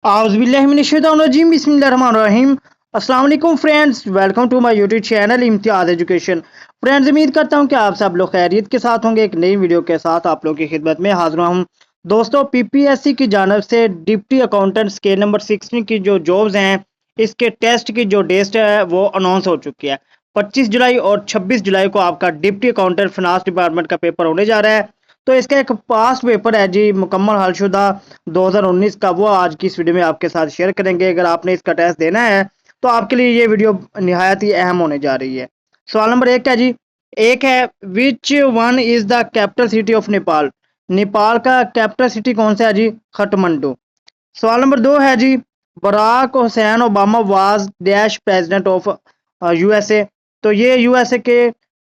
आउज़ुबिल्लाहिमिनश्शैतानिर्रजीम बिस्मिल्लाहिर्रहमानिर्रहीम। अस्सलाम वालेकुम friends, welcome to my YouTube channel Imtiaz education. Friends, उम्मीद करता हूं कि आप सब लोग खैरियत के साथ होंगे। एक नई वीडियो के साथ आप लोगों की खिदमत में हाजिर हूं। दोस्तों, पीपीएससी की जानब से डिप्टी अकाउंटेंट स्केल नंबर 16 की जो जॉब्स हैं, इसके टेस्ट की जो डेट है वो अनाउंस हो चुकी है। 25 जुलाई और 26 जुलाई को आपका डिप्टी अकाउंटेंट फिनांस डिपार्टमेंट का पेपर होने जा रहा है। तो इसका एक पास्ट पेपर है जी, मुकम्मल हलशुदा 2019 का, वो आज की इस वीडियो में आपके साथ शेयर करेंगे। अगर आपने इसका टेस्ट देना है तो आपके लिए ये वीडियो निहायत ही अहम होने जा रही है। सवाल नंबर एक है जी, एक है विच one is the capital city of Nepal. Nepal का कैपिटल सिटी कौन सा है जी? खटमंडू। सवाल नंबर दो है जी, Barack Hussein Obama was dash president of USA. तो ये यूएसए के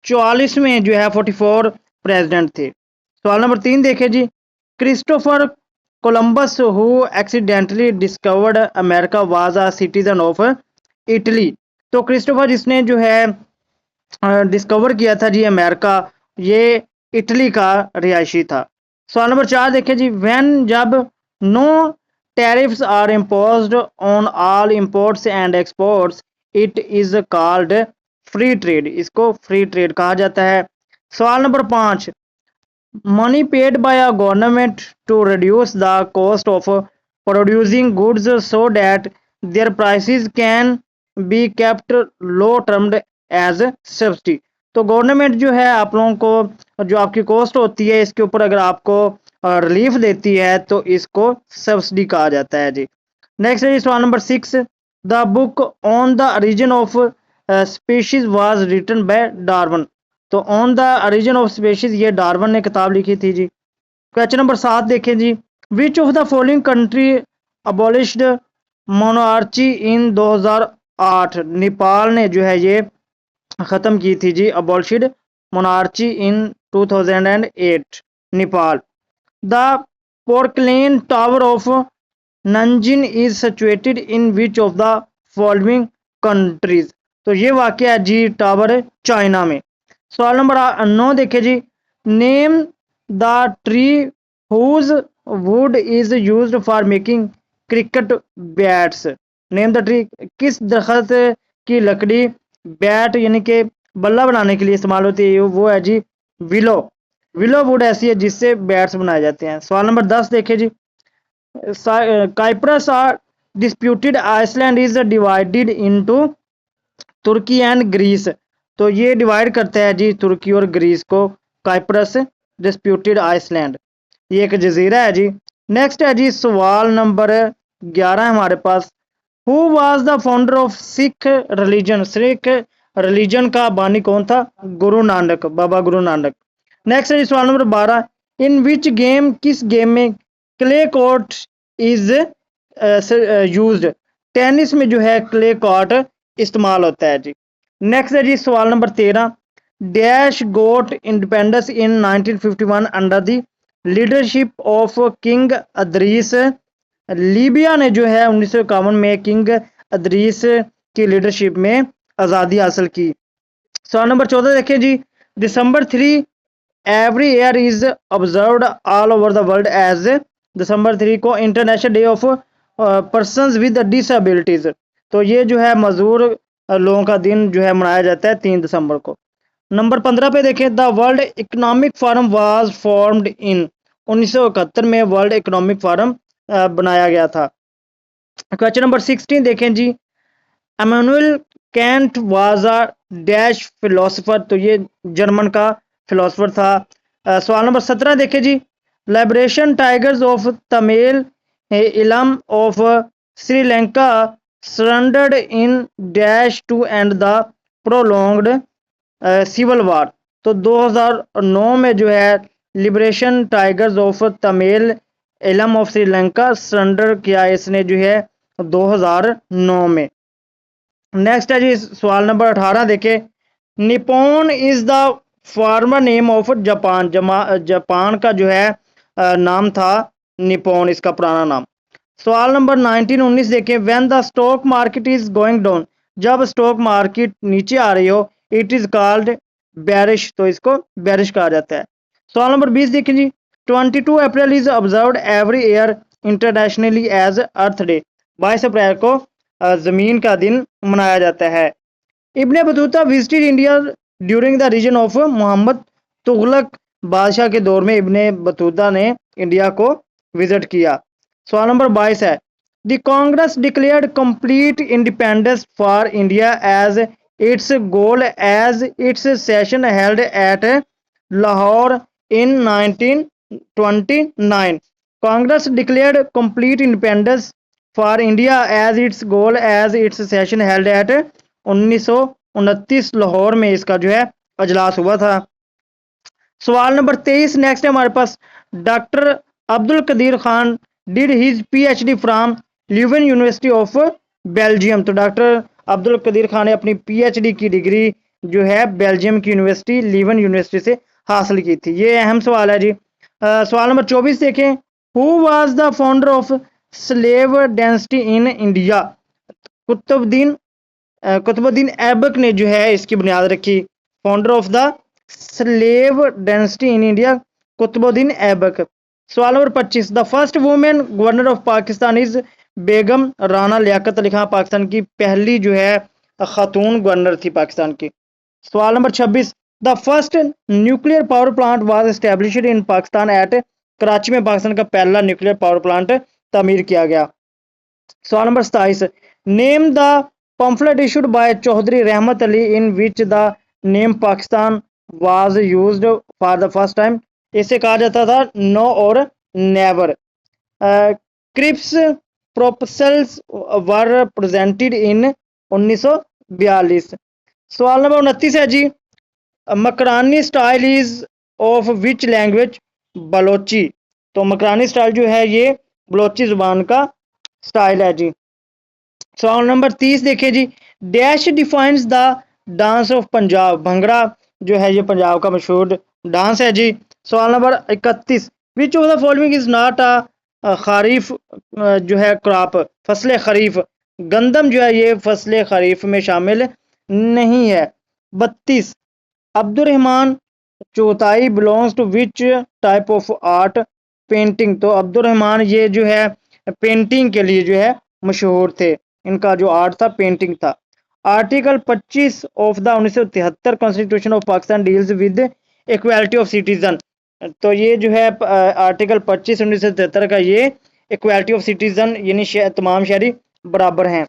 44वें जो है 44 प्रेसिडेंट थे। सवाल नंबर तीन देखे जी, Christopher Columbus who accidentally discovered America was a citizen of Italy. तो क्रिस्टोफर जिसने जो है डिस्कवर किया था जी अमेरिका, ये इटली का रिहायशी था। सवाल नंबर चार देखें जी, व्हेन जब no tariffs are imposed on all imports and exports it is called free trade. इसको फ्री ट्रेड कहा जाता है। सवाल नंबर पाँच, money paid by a government to reduce the cost of producing goods so that their prices can be kept low termed as subsidy। तो government जो है आप लोगों को जो आपकी कॉस्ट होती है इसके ऊपर अगर आपको रिलीफ देती है तो इसको सब्सिडी कहा जाता है जी। नेक्स्ट है सवाल number six, the book on the origin of species was written by Darwin. तो on the origin of species ये डार्विन ने किताब लिखी थी जी। क्वेश्चन नंबर सात देखें जी, which of the following country abolished monarchy in 2008। Nepal ने जो है ये ख़त्म की थी जी abolished monarchy in 2008 Nepal. The porcelain tower of Nanjing is situated in which of the following countries. तो ये वाक़या है जी टावर चाइना में। सवाल नंबर 9 देखे जी, name the tree whose wood is used for making cricket bats. Name the tree, किस दरख्त की लकड़ी बैट यानी कि बल्ला बनाने के लिए इस्तेमाल होती है? वो है जी विलो। विलो वुड ऐसी है जिससे बैट्स बनाए जाते हैं। सवाल नंबर 10 देखे जी, Cyprus are disputed island is divided into Turkey and Greece. तो ये डिवाइड करता है जी तुर्की और ग्रीस को, काइप्रस डिस्प्यूटेड आइसलैंड, ये एक जजीरा है जी। नेक्स्ट है जी सवाल नंबर 11 हमारे पास, who was the founder of Sikh religion. Sikh religion का बानी कौन था? गुरु नानक, बाबा गुरु नानक। नेक्स्ट है जी सवाल नंबर 12, इन विच गेम, किस गेम में clay court is used. Tennis में जो है क्ले कोर्ट इस्तेमाल होता है जी। नेक्स्ट है जी सवाल number 13, dash got independence in 1951 under the leadership of king Idris. Libya ने जो है 1951 में किंग अदरीस की लीडरशिप में आज़ादी हासिल की। सवाल नंबर 14 देखें जी, December 3 every year is observed all over the world as. दिसंबर 3 को international day of persons with disabilities. तो ये जो है मजदूर लोगों का दिन जो है मनाया जाता है 3 दिसंबर को। नंबर 15 पे देखें, the world economic forum was formed in. 1971 में वर्ल्ड इकोनॉमिक फोरम बनाया गया था। क्वेश्चन नंबर 16 देखें जी, Immanuel Kant was a dash philosopher. तो ये जर्मन का फिलोसोफर था। सवाल नंबर 17 देखें जी, liberation tigers of Tamil Eelam of Sri Lanka surrendered in dash to end the prolonged civil war. तो 2009 में जो है liberation tigers of Tamil Eelam of Sri Lanka surrender किया इसने जो है 2009 में। नेक्स्ट है जी सवाल नंबर 18 देखे, Nippon is the former name of Japan. Japan का जो है नाम था निप्पॉन, इसका पुराना नाम। सवाल नंबर 19 देखें, when the stock market is going down. जब स्टॉक मार्केट नीचे आ रही हो, इट इज कॉल्ड बेरिश। तो इसको बेरिश कहा जाता है। सवाल नंबर 20 देखें जी, 22 April is observed every year internationally as Earth Day. 22 अप्रैल को ज़मीन का दिन मनाया जाता है। Ibn Battuta visited India during the region of Mohammad Tughlaq बादशाह के दौर में इब्ने बतूता ने इंडिया को विजिट किया। सवाल नंबर 22 है, the Congress declared complete independence for India as its goal as its session held at Lahore in 1929। Congress declared complete independence for India as its goal as its session held at 1929 Lahore में इसका जो है अजलास हुआ था। सवाल नंबर 23 नेक्स्ट है हमारे पास, doctor Abdul Qadeer Khan did his PhD from Leuven University of Belgium. तो डॉक्टर अब्दुल कदीर खान ने अपनी पीएचडी की डिग्री जो है बेल्जियम की यूनिवर्सिटी लीवन यूनिवर्सिटी से हासिल की थी। ये अहम सवाल है जी। सवाल नंबर 24 देखें, who was the founder of slave dynasty in India. Qutbuddin Aibak ने जो है इसकी बुनियाद रखी। Founder of the slave dynasty in India Qutbuddin Aibak. सवाल number 25, the first women governor of Pakistan is Begum Rana Liaquat Ali Khan Pakistan की पहली जो है खातून गवर्नर थी पाकिस्तान की। सवाल number 26, the first nuclear power plant was established in Pakistan at Karachi में पाकिस्तान का पहला न्यूक्लियर पावर प्लांट तामीर किया गया। सवाल number 27, name the pamphlet issued by Chaudhry Rahmat Ali in which the name Pakistan was used for the first time. इसे कहा जाता था नो और never. Cripps proposals were presented in 1942। सवाल नंबर 29 है जी, Makrani style is of which language. Balochi. तो मकरानी स्टाइल जो है ये बलोची जुबान का स्टाइल है जी। सवाल नंबर 30 देखिए जी, dash defines the dance of Punjab. Bhangra जो है ये पंजाब का मशहूर डांस है जी। सवाल number 31, which of the following is not a kharif जो है क्रॉप, फसल खरीफ। गंदम जो है ये फसल खरीफ में शामिल नहीं है। 32, Abdurrahman Chughtai belongs to which type of art. Painting. तो अब्दुर्रहमान ये जो है पेंटिंग के लिए जो है मशहूर थे, इनका जो आर्ट था पेंटिंग था। Article 25 of the 1973 constitution of Pakistan deals with equality of citizen. तो ये जो है आर्टिकल 25 1973 का ये इक्वालिटी ऑफ सिटीजन यानी तमाम शहरी बराबर हैं।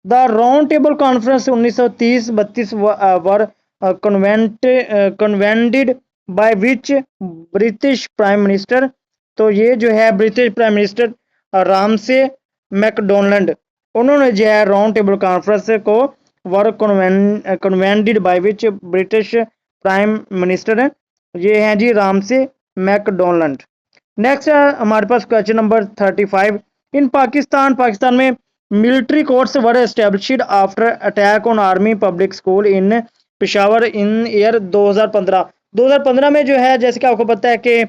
The Round Table Conference 1930-32 were convened by which British prime minister. तो ये जो है British prime minister Ramsay MacDonald, उन्होंने जो है राउंड टेबल कॉन्फ्रेंस को were convened by which British prime minister ये हैं जी रामसे मैकडोनल्ड। नेक्स्ट है हमारे पास क्वेश्चन नंबर 35, इन पाकिस्तान में military courts were established after attack on Army Public School in Peshawar in year 2015 में जो है जैसे कि आपको पता है कि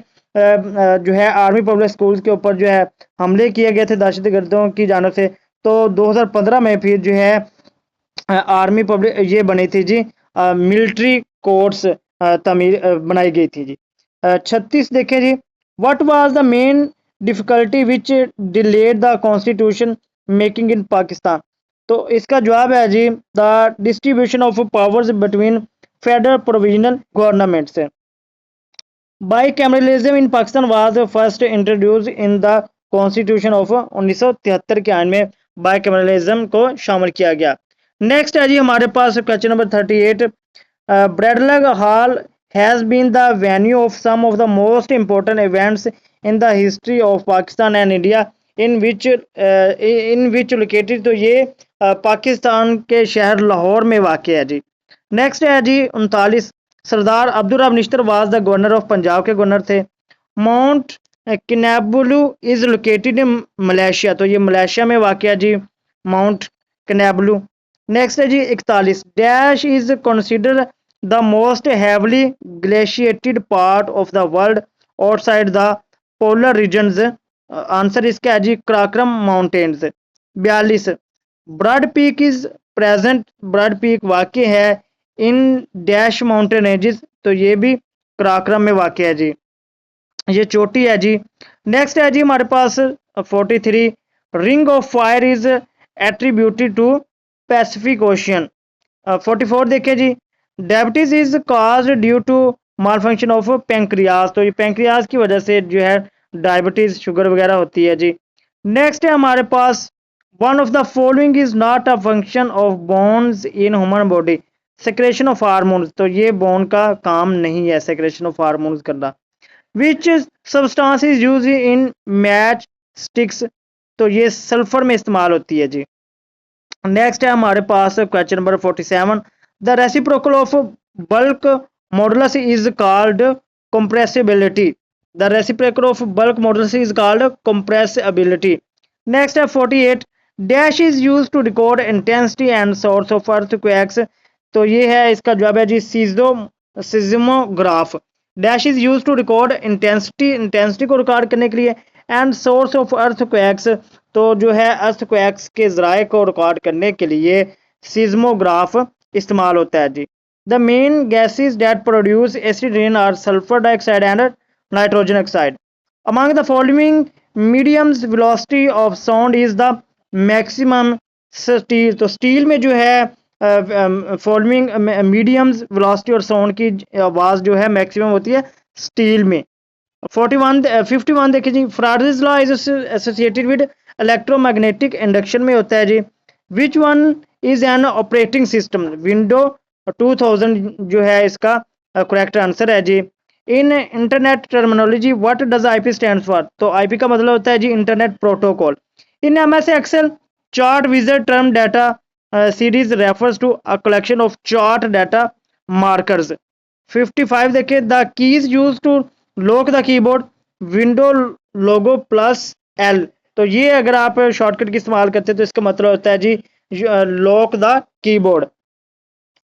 जो है आर्मी पब्लिक स्कूल्स के ऊपर जो है हमले किए गए थे दहशतगर्दों की जानब से। तो 2015 में फिर जो है आर्मी पब्लिक ये बनी थी जी मिलिट्री कोर्ट्स तमीर बनाई गई थी जी। 36 देखें जी, what was the main difficulty which delayed the constitution making in Pakistan. तो इसका जवाब है जी the distribution of powers between federal provisional governments. Bicameralism in Pakistan was first introduce in the constitution of 1973 के आइन में बाईकैमरलिज्म को शामिल किया गया। नेक्स्ट है जी हमारे पास question number 38, Bradlaugh Hall has been the venue of some of the most important events in the history of Pakistan and India in which located. तो ये पाकिस्तान के शहर लाहौर में वाक़ है जी। नेक्स्ट है जी 39, Sardar Abdul Rab Nishtar was the governor of Punjab के गवर्नर थे। Mount Kinabalu is located in Malaysia. तो ये मलेशिया में वाक़ है जी माउंट किनेबुलू। नेक्स्ट है जी 41, dash is consider the most heavily glaciated part of the world outside the polar regions. Answer इसका है जी Karakoram mountains. 42, Broad Peak is present. Broad Peak वाक़ है इन डैश माउंटेन रेंजेस। तो ये भी कराक्रम में वाक़ है जी, ये चोटी है जी नेक्स्ट है जी हमारे पास 43, ring of fire is attributed to Pacific Ocean. 44 देखिए जी, diabetes is caused due to malfunction of pancreas, तो ये पेंक्रियाज की वजह से जो है डायबिटीज शुगर वगैरह होती है जी। नेक्स्ट है हमारे पास, one of the following is not a function of bones in human body, secretion of hormones, तो ये बोन का काम नहीं है सेक्रेशन ऑफ हार्मोन्स करना। Which substance is use in match sticks, तो ये सल्फर में इस्तेमाल होती है जी। नेक्स्ट है हमारे पास question number 47, the reciprocal of bulk modulus is called compressibility, the reciprocal of bulk modulus is called compressibility. Next है 48, dash is use to record intensity and source of earthquakes, तो ये है इसका जवाब है जी seismograph. Dash is use to record intensity को record करने के लिए, एंड सोर्स ऑफ अर्थक्वेक्स, तो जो है अर्थक्वेक्स के ज़राए को रिकॉर्ड करने के लिए सिज्मोग्राफ इस्तेमाल होता है जी। The main gases that produce acid rain are sulphur dioxide and nitrogen oxide. Among the following mediums velocity of sound is the maximum steel, तो स्टील में जो है फॉलोइंग मीडियम्स वेलोसिटी और साउंड की आवाज़ जो है मैक्सिमम होती है स्टील में। 51 देखिए जी, Faraday's law is associated with electromagnetic induction में होता है जी। Which one is an operating system, window 2000 जो है इसका करेक्ट आंसर है जी। In internet terminology what does IP stand for, तो आईपी का मतलब होता है जी internet protocol. In MS Excel chart wizard term data series refers to a collection of chart data markers. 55 देखिए, the keys use to lock the keyboard, window logo plus L, तो ये अगर आप शॉर्टकट की इस्तेमाल करते हैं तो इसका मतलब होता है जी लॉक द कीबोर्ड।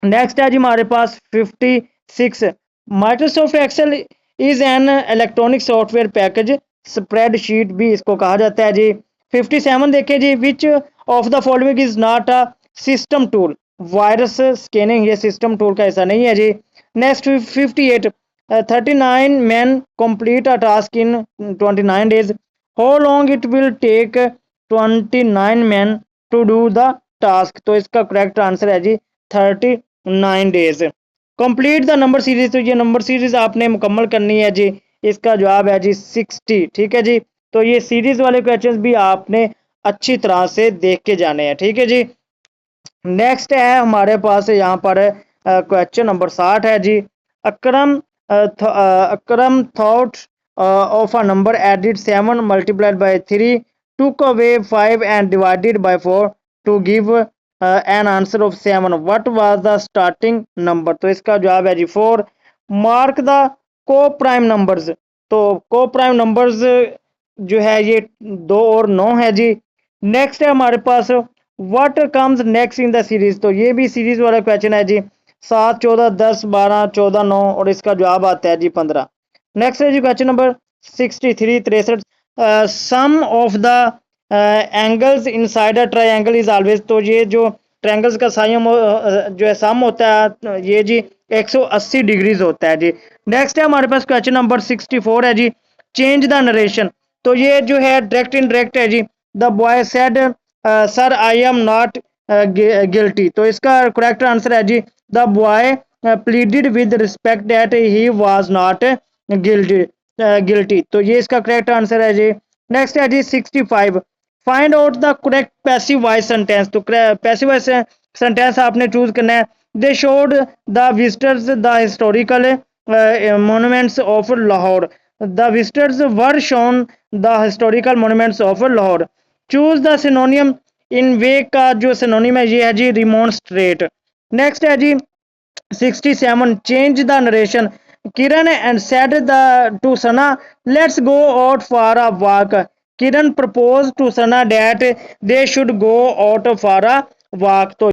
नेक्स्ट है जी हमारे पास 56, Microsoft Excel is an electronic software package, spreadsheet भी इसको कहा जाता है जी। 57 देखिए जी, which of the following is not a system tool, virus scanning ये सिस्टम टूल का ऐसा नहीं है जी। Next 58, 39 men complete a task in 29 days, how long it will take 29 men to do the task, तो इसका करेक्ट आंसर है जी 39 days. Complete the number series, तो ये नंबर सीरीज आपने मुकम्मल करनी है जी, इसका जवाब है जी 60। ठीक है जी, तो ये सीरीज वाले क्वेश्चंस भी आपने अच्छी तरह से देख के जाने हैं। ठीक है जी, नेक्स्ट है हमारे पास यहाँ पर क्वेश्चन नंबर 60 है जी। Akram Akram thought of a number added 7 multiplied by 3 took away 5 and divided by 4 to give an answer of 7, what was the starting number, तो इसका जवाब है जी 4। मार्क द को प्राइम नंबर्स, तो को प्राइम नंबर्स जो है ये 2 और 9 है जी। नेक्स्ट है हमारे पास what comes next in the series, तो ये भी सीरीज वाला क्वेश्चन है जी। 7, 14, 10, 12, 14, 9 और इसका जवाब आता है जी 15। नेक्स्ट है जी question number 63 sum of the angles inside a triangle is always, तो ये जो ट्रायंगल्स का साइम जो है सम होता है ये जी 180 डिग्रीज होता है जी। नेक्स्ट है हमारे पास क्वेश्चन नंबर 64 है जी, चेंज द नरेशन, तो ये जो है डायरेक्ट इनडायरेक्ट है जी। The boy said sir I am not guilty, तो इसका करेक्ट आंसर है जी the boy pleaded with respect that he was not guilty, तो ये इसका करेक्ट आंसर है जी। नेक्स्ट है जी 65, find out the correct passive voice sentence, तो पैसिव वॉइस सेंटेंस आपने चूज करना है। They showed the visitors the historical monuments of Lahore, the visitors were shown the historical monuments of Lahore. Choose the synonym, inveigh का जो सिनोनियम है ये है जी remonstrate. Next है जी 67, change the narration, Kiran and said the to Sana let's go out for a walk, Kiran propose to Sana that they should go out for a walk, तो